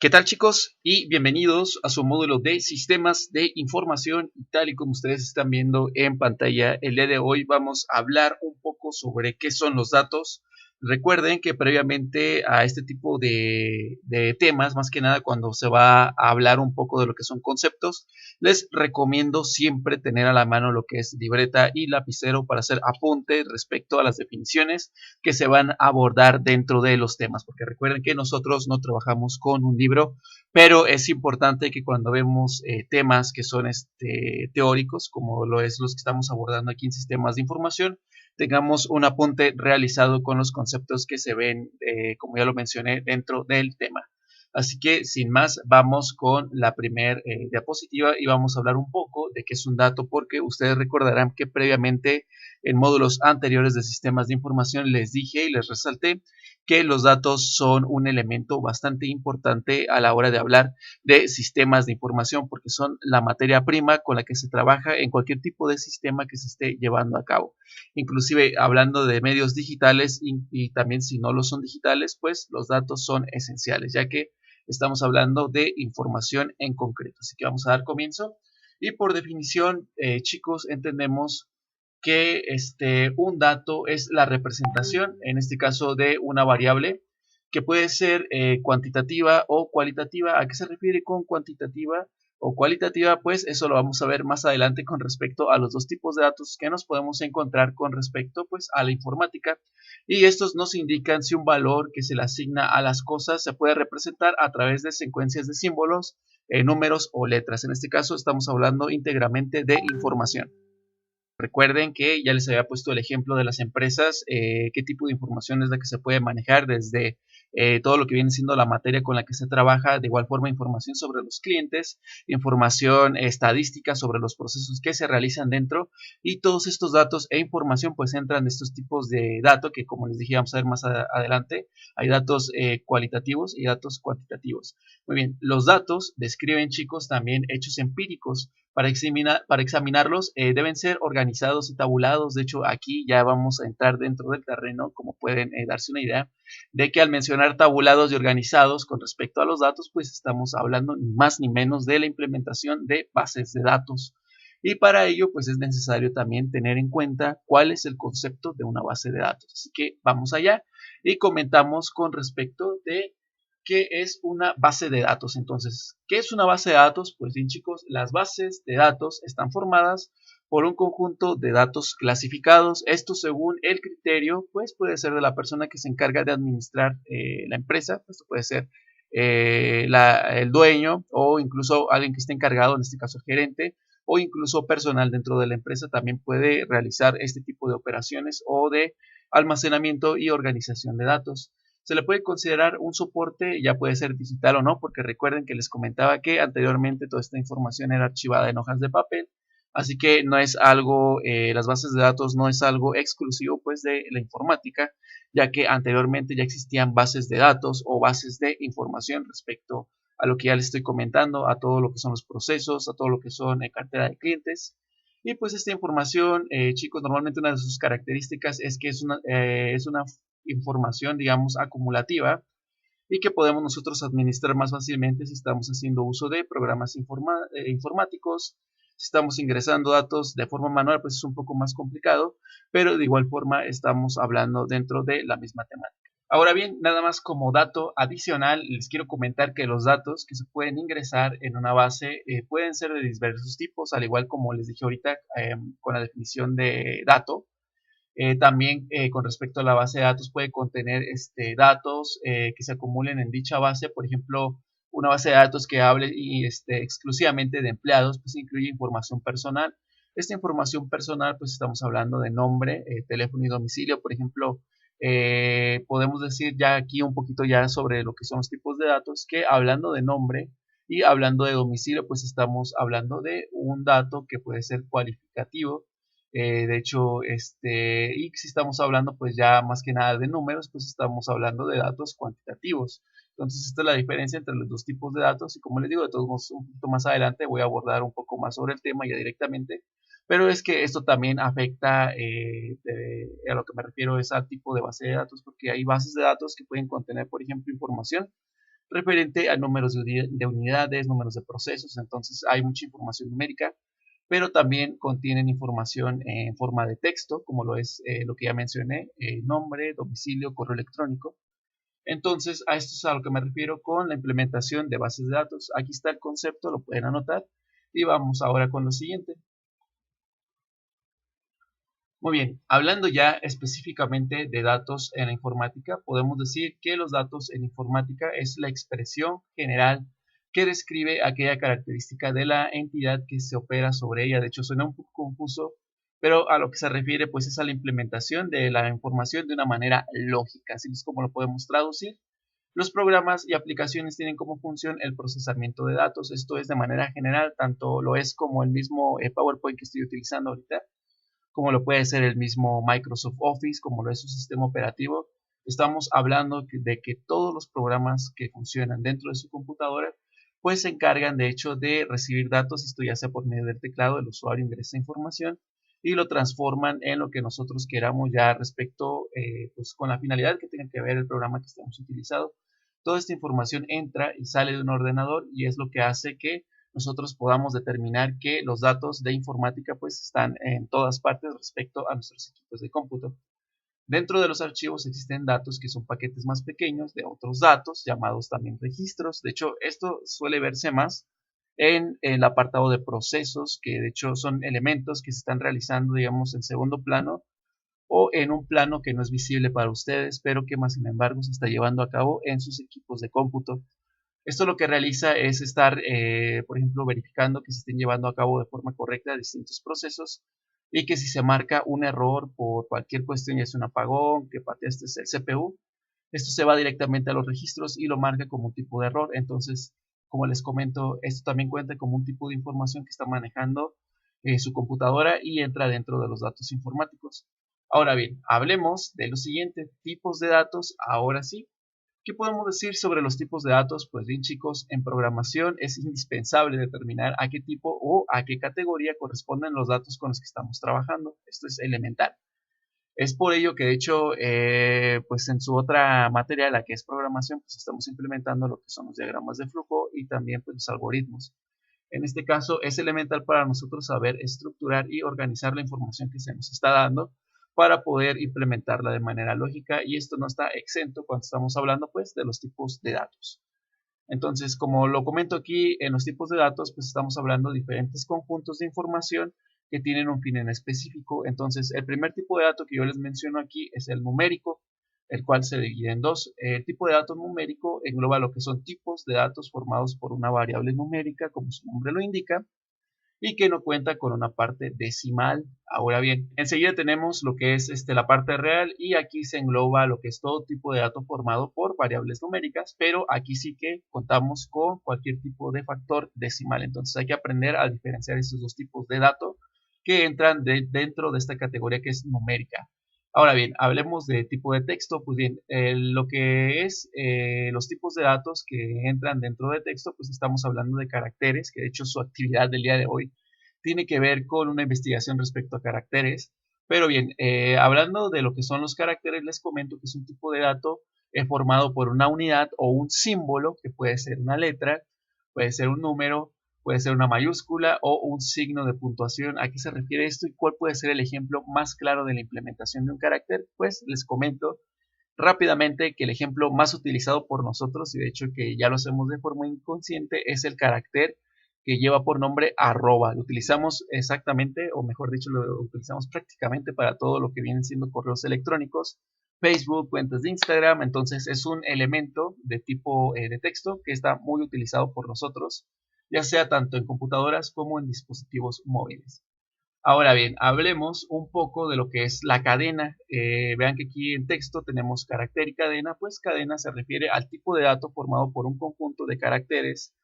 ¿Qué tal, chicos? Y bienvenidos a su módulo de sistemas de información. Y tal y como ustedes están viendo en pantalla, el día de hoy vamos a hablar un poco sobre qué son los datos. Recuerden que previamente a este tipo de temas, más que nada cuando se va a hablar un poco de lo que son conceptos, les recomiendo siempre tener a la mano lo que es libreta y lapicero para hacer apunte respecto a las definiciones que se van a abordar dentro de los temas, porque recuerden que nosotros no trabajamos con un libro, pero es importante que cuando vemos temas que son teóricos, como lo es los que estamos abordando aquí en sistemas de información, tengamos un apunte realizado con los conceptos que se ven, como ya lo mencioné, dentro del tema. Así que sin más, vamos con la primera diapositiva y vamos a hablar un poco de qué es un dato, porque ustedes recordarán que previamente en módulos anteriores de sistemas de información les dije y les resalté que los datos son un elemento bastante importante a la hora de hablar de sistemas de información, porque son la materia prima con la que se trabaja en cualquier tipo de sistema que se esté llevando a cabo. Inclusive hablando de medios digitales y también si no lo son digitales, pues los datos son esenciales, ya que estamos hablando de información en concreto. Así que vamos a dar comienzo. Y por definición, chicos, entendemos que un dato es la representación, en este caso de una variable, que puede ser cuantitativa o cualitativa. ¿A qué se refiere con cuantitativa o cualitativa? Pues eso lo vamos a ver más adelante con respecto a los dos tipos de datos que nos podemos encontrar con respecto pues a la informática, y estos nos indican si un valor que se le asigna a las cosas se puede representar a través de secuencias de símbolos, números o letras. En este caso estamos hablando íntegramente de información. Recuerden que ya les había puesto el ejemplo de las empresas, qué tipo de información es la que se puede manejar desde todo lo que viene siendo la materia con la que se trabaja, de igual forma información sobre los clientes, información estadística sobre los procesos que se realizan dentro, y todos estos datos e información pues entran de estos tipos de datos que, como les dije, vamos a ver más adelante. Hay datos cualitativos y datos cuantitativos. Muy bien, los datos describen, chicos, también hechos empíricos. Para examinarlos deben ser organizados y tabulados. De hecho, aquí ya vamos a entrar dentro del terreno, como pueden darse una idea, de que al mencionar tabulados y organizados con respecto a los datos, pues estamos hablando ni más ni menos de la implementación de bases de datos. Y para ello, pues es necesario también tener en cuenta cuál es el concepto de una base de datos. Así que vamos allá y comentamos con respecto de qué es una base de datos. Entonces, ¿qué es una base de datos? Pues bien, chicos, las bases de datos están formadas por un conjunto de datos clasificados. Esto según el criterio, pues puede ser de la persona que se encarga de administrar la empresa. Esto puede ser el dueño o incluso alguien que esté encargado, en este caso el gerente, o incluso personal dentro de la empresa también puede realizar este tipo de operaciones o de almacenamiento y organización de datos. Se le puede considerar un soporte, ya puede ser digital o no, porque recuerden que les comentaba que anteriormente toda esta información era archivada en hojas de papel, así que no es algo, las bases de datos no es algo exclusivo pues de la informática, ya que anteriormente ya existían bases de datos o bases de información respecto a lo que ya les estoy comentando, a todo lo que son los procesos, a todo lo que son cartera de clientes. Y pues esta información, chicos, normalmente una de sus características es que es una información, digamos, acumulativa, y que podemos nosotros administrar más fácilmente si estamos haciendo uso de programas informáticos. Si estamos ingresando datos de forma manual, pues es un poco más complicado, pero de igual forma estamos hablando dentro de la misma temática. Ahora bien, nada más como dato adicional, les quiero comentar que los datos que se pueden ingresar en una base pueden ser de diversos tipos, al igual como les dije ahorita con la definición de dato. También con respecto a la base de datos puede contener datos que se acumulen en dicha base. Por ejemplo, una base de datos que hable exclusivamente de empleados, pues incluye información personal. Esta información personal, pues estamos hablando de nombre, teléfono y domicilio. Por ejemplo, podemos decir ya aquí un poquito ya sobre lo que son los tipos de datos, que hablando de nombre y hablando de domicilio, pues estamos hablando de un dato que puede ser cualificativo. De hecho, y si estamos hablando pues ya más que nada de números, pues estamos hablando de datos cuantitativos. Entonces, esta es la diferencia entre los dos tipos de datos, y como les digo, de todos modos, un poquito más adelante voy a abordar un poco más sobre el tema ya directamente, pero es que esto también afecta, a lo que me refiero es al tipo de base de datos, porque hay bases de datos que pueden contener, por ejemplo, información referente a números de unidades, números de procesos. Entonces hay mucha información numérica, pero también contienen información en forma de texto, como lo es lo que ya mencioné, nombre, domicilio, correo electrónico. Entonces, a esto es a lo que me refiero con la implementación de bases de datos. Aquí está el concepto, lo pueden anotar. Y vamos ahora con lo siguiente. Muy bien, hablando ya específicamente de datos en la informática, podemos decir que los datos en informática es la expresión general que describe aquella característica de la entidad que se opera sobre ella. De hecho, suena un poco confuso, pero a lo que se refiere pues es a la implementación de la información de una manera lógica, así es como lo podemos traducir. Los programas y aplicaciones tienen como función el procesamiento de datos. Esto es de manera general, tanto lo es como el mismo PowerPoint que estoy utilizando ahorita, como lo puede ser el mismo Microsoft Office, como lo es su sistema operativo. Estamos hablando de que todos los programas que funcionan dentro de su computadora pues se encargan de hecho de recibir datos, esto ya sea por medio del teclado, el usuario ingresa información y lo transforman en lo que nosotros queramos ya respecto pues con la finalidad que tenga que ver el programa que estamos utilizando. Toda esta información entra y sale de un ordenador y es lo que hace que nosotros podamos determinar que los datos de informática pues están en todas partes respecto a nuestros equipos de cómputo. Dentro de los archivos existen datos que son paquetes más pequeños de otros datos, llamados también registros. De hecho, esto suele verse más en el apartado de procesos, que de hecho son elementos que se están realizando, digamos, en segundo plano o en un plano que no es visible para ustedes, pero que más sin embargo se está llevando a cabo en sus equipos de cómputo. Esto lo que realiza es estar, por ejemplo, verificando que se estén llevando a cabo de forma correcta distintos procesos y que si se marca un error por cualquier cuestión, ya es un apagón, que pateaste el CPU, esto se va directamente a los registros y lo marca como un tipo de error. Entonces, como les comento, esto también cuenta como un tipo de información que está manejando su computadora y entra dentro de los datos informáticos. Ahora bien, hablemos de los siguientes tipos de datos, ahora sí. ¿Qué podemos decir sobre los tipos de datos? Pues bien chicos, en programación es indispensable determinar a qué tipo o a qué categoría corresponden los datos con los que estamos trabajando. Esto es elemental. Es por ello que de hecho, pues en su otra materia, la que es programación, pues estamos implementando lo que son los diagramas de flujo y también pues los algoritmos. En este caso es elemental para nosotros saber estructurar y organizar la información que se nos está dando para poder implementarla de manera lógica y esto no está exento cuando estamos hablando pues de los tipos de datos. Entonces, como lo comento aquí, en los tipos de datos pues estamos hablando de diferentes conjuntos de información que tienen un fin en específico. Entonces, el primer tipo de dato que yo les menciono aquí es el numérico, el cual se divide en dos. El tipo de dato numérico engloba lo que son tipos de datos formados por una variable numérica, como su nombre lo indica, y que no cuenta con una parte decimal. Ahora bien, enseguida tenemos lo que es la parte real y aquí se engloba lo que es todo tipo de dato formado por variables numéricas, pero aquí sí que contamos con cualquier tipo de factor decimal. Entonces hay que aprender a diferenciar estos dos tipos de dato que entran dentro de esta categoría que es numérica. Ahora bien, hablemos de tipo de texto. Pues bien, lo que es los tipos de datos que entran dentro de texto, pues estamos hablando de caracteres, que de hecho su actividad del día de hoy tiene que ver con una investigación respecto a caracteres. Pero bien, hablando de lo que son los caracteres, les comento que es un tipo de dato formado por una unidad o un símbolo, que puede ser una letra, puede ser un número, puede ser una mayúscula o un signo de puntuación. ¿A qué se refiere esto y cuál puede ser el ejemplo más claro de la implementación de un carácter? Pues les comento rápidamente que el ejemplo más utilizado por nosotros, y de hecho que ya lo hacemos de forma inconsciente, es el carácter que lleva por nombre arroba. Lo utilizamos exactamente, o mejor dicho, lo utilizamos prácticamente para todo lo que vienen siendo correos electrónicos, Facebook, cuentas de Instagram. Entonces es un elemento de tipo de texto que está muy utilizado por nosotros, ya sea tanto en computadoras como en dispositivos móviles. Ahora bien, hablemos un poco de lo que es la cadena. Vean que aquí en texto tenemos carácter y cadena, pues cadena se refiere al tipo de dato formado por un conjunto de caracteres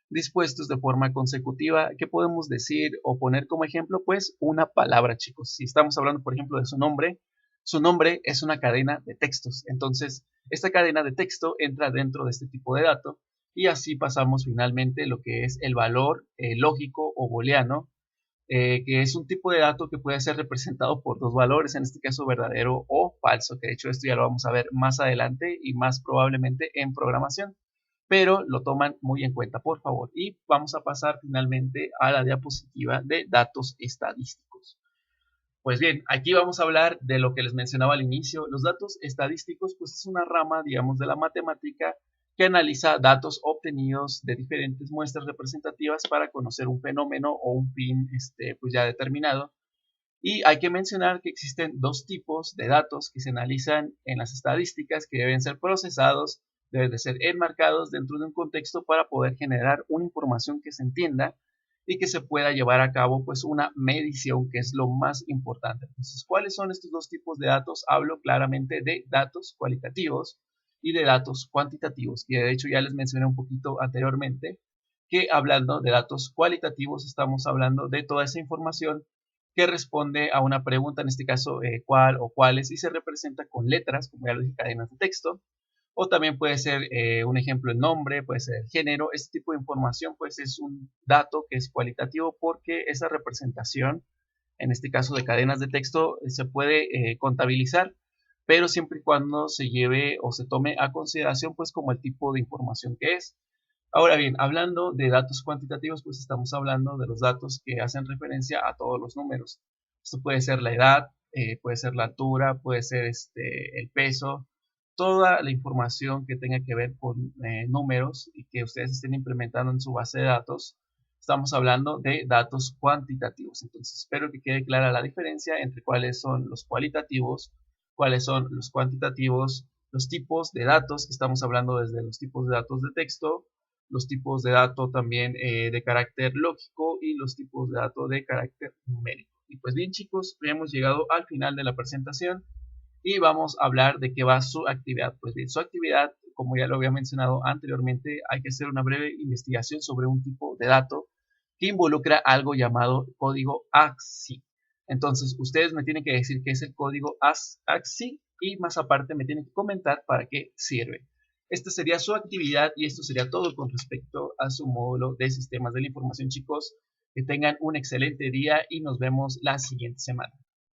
dispuestos de forma consecutiva. ¿Qué podemos decir o poner como ejemplo? Pues una palabra, chicos. Si estamos hablando, por ejemplo, de su nombre es una cadena de textos. Entonces, esta cadena de texto entra dentro de este tipo de dato y así pasamos finalmente lo que es el valor lógico o booleano, que es un tipo de dato que puede ser representado por dos valores, en este caso verdadero o falso, que de hecho esto ya lo vamos a ver más adelante y más probablemente en programación. pero lo toman muy en cuenta, por favor. Y vamos a pasar finalmente a la diapositiva de datos estadísticos. Pues bien, aquí vamos a hablar de lo que les mencionaba al inicio. Los datos estadísticos, pues es una rama, digamos, de la matemática que analiza datos obtenidos de diferentes muestras representativas para conocer un fenómeno o un fin, pues ya determinado. Y hay que mencionar que existen dos tipos de datos que se analizan en las estadísticas que deben ser procesados, deben de ser enmarcados dentro de un contexto para poder generar una información que se entienda y que se pueda llevar a cabo pues una medición, que es lo más importante. Entonces, ¿cuáles son estos dos tipos de datos? Hablo claramente de datos cualitativos y de datos cuantitativos, que de hecho ya les mencioné un poquito anteriormente, que hablando de datos cualitativos estamos hablando de toda esa información que responde a una pregunta, en este caso, cuál o cuáles, y se representa con letras, como ya lo dije, cadenas de texto, o también puede ser un ejemplo el nombre, puede ser el género. Este tipo de información pues es un dato que es cualitativo porque esa representación, en este caso de cadenas de texto, se puede contabilizar, pero siempre y cuando se lleve o se tome a consideración pues como el tipo de información que es. Ahora bien, hablando de datos cuantitativos, pues estamos hablando de los datos que hacen referencia a todos los números. Esto puede ser la edad, puede ser la altura, puede ser el peso, toda la información que tenga que ver con números y que ustedes estén implementando en su base de datos. Estamos hablando de datos cuantitativos. Entonces, espero que quede clara la diferencia entre cuáles son los cualitativos, cuáles son los cuantitativos, los tipos de datos, que estamos hablando desde los tipos de datos de texto, los tipos de datos también de carácter lógico y los tipos de datos de carácter numérico. Y pues bien chicos, ya hemos llegado al final de la presentación y vamos a hablar de qué va su actividad. Pues bien, su actividad, como ya lo había mencionado anteriormente, hay que hacer una breve investigación sobre un tipo de dato que involucra algo llamado código ASCII. Entonces, ustedes me tienen que decir qué es el código ASCII y más aparte me tienen que comentar para qué sirve. Esta sería su actividad y esto sería todo con respecto a su módulo de sistemas de la información, chicos. Que tengan un excelente día y nos vemos la siguiente semana.